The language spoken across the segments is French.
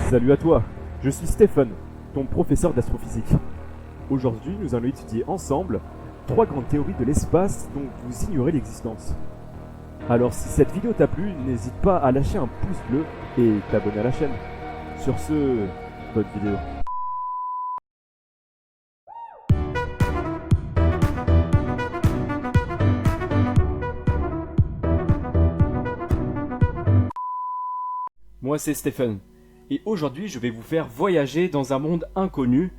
Salut à toi, je suis Stéphane, ton professeur d'astrophysique. Aujourd'hui, nous allons étudier ensemble 3 grandes théories de l'espace dont vous ignorez l'existence. Alors si cette vidéo t'a plu, n'hésite pas à lâcher un pouce bleu et t'abonner à la chaîne. Sur ce, bonne vidéo. Moi c'est Stéphane, et aujourd'hui je vais vous faire voyager dans un monde inconnu.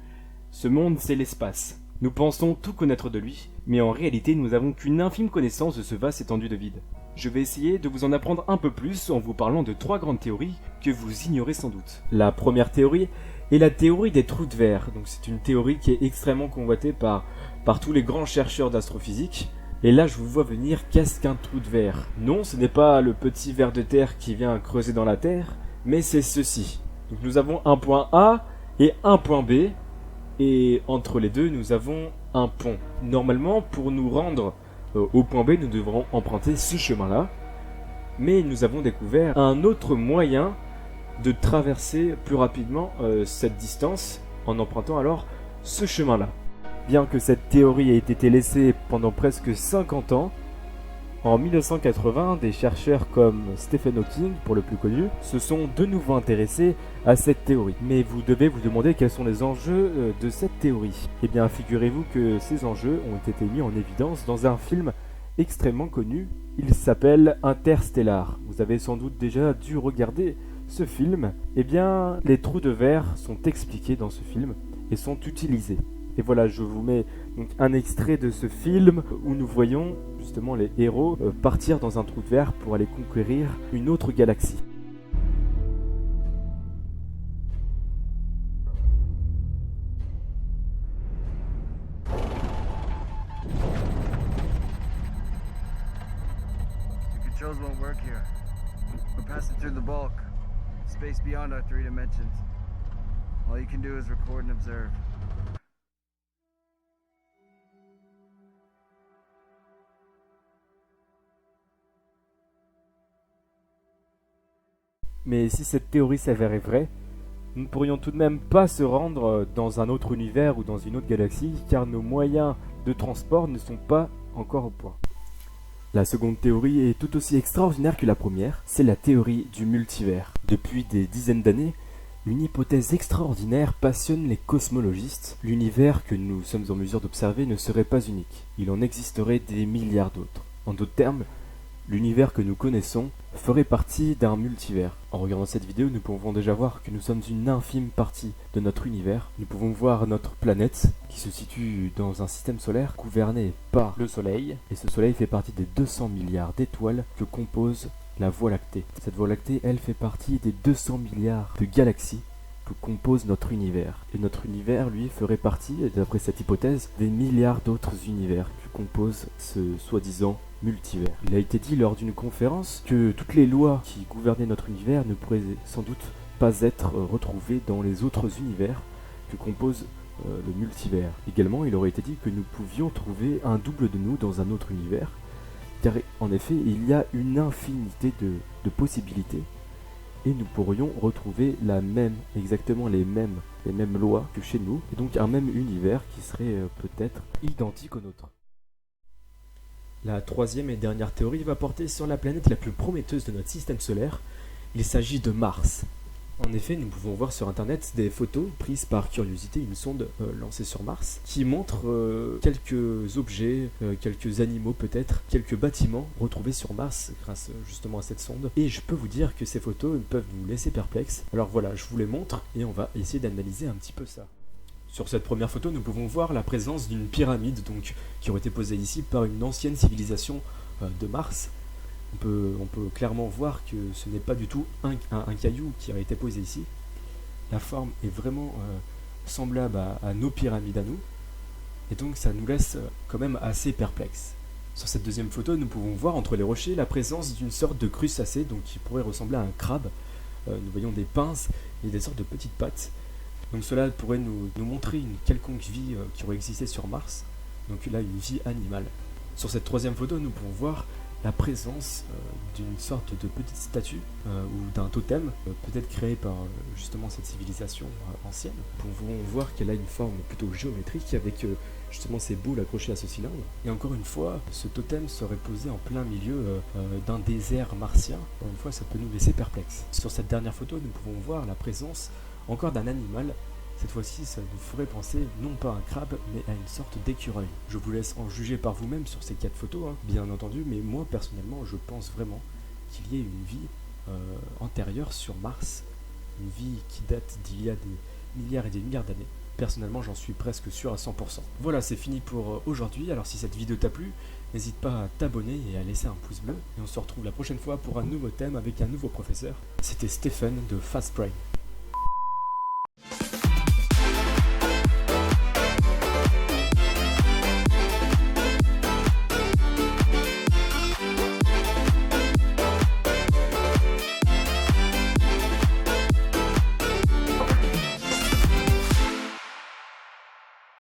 Ce monde c'est l'espace. Nous pensons tout connaître de lui, mais en réalité nous n'avons qu'une infime connaissance de ce vaste étendue de vide. Je vais essayer de vous en apprendre un peu plus en vous parlant de 3 grandes théories que vous ignorez sans doute. La première théorie est la théorie des trous de verre. Donc c'est une théorie qui est extrêmement convoitée par tous les grands chercheurs d'astrophysique. Et là je vous vois venir, qu'est-ce qu'un trou de verre? Non, ce n'est pas le petit ver de terre qui vient creuser dans la terre, mais c'est ceci. Donc nous avons un point A et un point B, et entre les deux nous avons un pont. Normalement, pour nous rendre au point B, nous devrons emprunter ce chemin-là, mais nous avons découvert un autre moyen de traverser plus rapidement cette distance en empruntant alors ce chemin-là. Bien que cette théorie ait été laissée pendant presque 50 ans, en 1980, des chercheurs comme Stephen Hawking, pour le plus connu, se sont de nouveau intéressés à cette théorie. Mais vous devez vous demander quels sont les enjeux de cette théorie. Eh bien, figurez-vous que ces enjeux ont été mis en évidence dans un film extrêmement connu. Il s'appelle Interstellar. Vous avez sans doute déjà dû regarder ce film. Eh bien, les trous de verre sont expliqués dans ce film et sont utilisés. Et voilà, je vous mets donc un extrait de ce film où nous voyons justement les héros partir dans un trou de verre pour aller conquérir une autre galaxie. The controls won't work here. We're passing through the bulk, space beyond our 3 dimensions. All you can do is record and observe. Mais si cette théorie s'avérait vraie, nous ne pourrions tout de même pas se rendre dans un autre univers ou dans une autre galaxie, car nos moyens de transport ne sont pas encore au point. La seconde théorie est tout aussi extraordinaire que la première, c'est la théorie du multivers. Depuis des dizaines d'années, une hypothèse extraordinaire passionne les cosmologistes. L'univers que nous sommes en mesure d'observer ne serait pas unique, il en existerait des milliards d'autres. En d'autres termes, l'univers que nous connaissons ferait partie d'un multivers. En regardant cette vidéo, nous pouvons déjà voir que nous sommes une infime partie de notre univers. Nous pouvons voir notre planète qui se situe dans un système solaire gouverné par le Soleil. Et ce Soleil fait partie des 200 milliards d'étoiles que compose la Voie lactée. Cette Voie lactée, elle fait partie des 200 milliards de galaxies que compose notre univers. Et notre univers, lui, ferait partie, d'après cette hypothèse, des milliards d'autres univers que compose ce soi-disant multivers. Il a été dit lors d'une conférence que toutes les lois qui gouvernaient notre univers ne pourraient sans doute pas être retrouvées dans les autres univers que compose le multivers. Également, il aurait été dit que nous pouvions trouver un double de nous dans un autre univers, car en effet, il y a une infinité de possibilités, et nous pourrions retrouver exactement les mêmes lois que chez nous, et donc un même univers qui serait peut-être identique au nôtre. La troisième et dernière théorie va porter sur la planète la plus prometteuse de notre système solaire. Il s'agit de Mars. En effet, nous pouvons voir sur internet des photos prises par Curiosity, une sonde lancée sur Mars, qui montre quelques objets, quelques animaux peut-être, quelques bâtiments retrouvés sur Mars grâce justement à cette sonde. Et je peux vous dire que ces photos peuvent vous laisser perplexe. Alors voilà, je vous les montre et on va essayer d'analyser un petit peu ça. Sur cette première photo, nous pouvons voir la présence d'une pyramide qui aurait été posée ici par une ancienne civilisation de Mars. On peut clairement voir que ce n'est pas du tout un caillou qui aurait été posé ici. La forme est vraiment semblable à nos pyramides à nous, et donc ça nous laisse quand même assez perplexes. Sur cette deuxième photo, nous pouvons voir entre les rochers la présence d'une sorte de crustacé, donc qui pourrait ressembler à un crabe. Nous voyons des pinces et des sortes de petites pattes. Donc cela pourrait nous montrer une quelconque vie qui aurait existé sur Mars. Donc là, une vie animale. Sur cette troisième photo, nous pouvons voir la présence d'une sorte de petite statue ou d'un totem, peut-être créé par justement cette civilisation ancienne. Nous pouvons voir qu'elle a une forme plutôt géométrique avec justement ces boules accrochées à ce cylindre. Et encore une fois, ce totem serait posé en plein milieu d'un désert martien. Encore une fois, ça peut nous laisser perplexes. Sur cette dernière photo, nous pouvons voir la présence encore d'un animal. Cette fois-ci, ça nous ferait penser non pas à un crabe, mais à une sorte d'écureuil. Je vous laisse en juger par vous-même sur ces 4 photos, hein, bien entendu, mais moi, personnellement, je pense vraiment qu'il y ait une vie antérieure sur Mars, une vie qui date d'il y a des milliards et des milliards d'années. Personnellement, j'en suis presque sûr à 100%. Voilà, c'est fini pour aujourd'hui. Alors si cette vidéo t'a plu, n'hésite pas à t'abonner et à laisser un pouce bleu. Et on se retrouve la prochaine fois pour un nouveau thème avec un nouveau professeur. C'était Stephen de Fast Brain.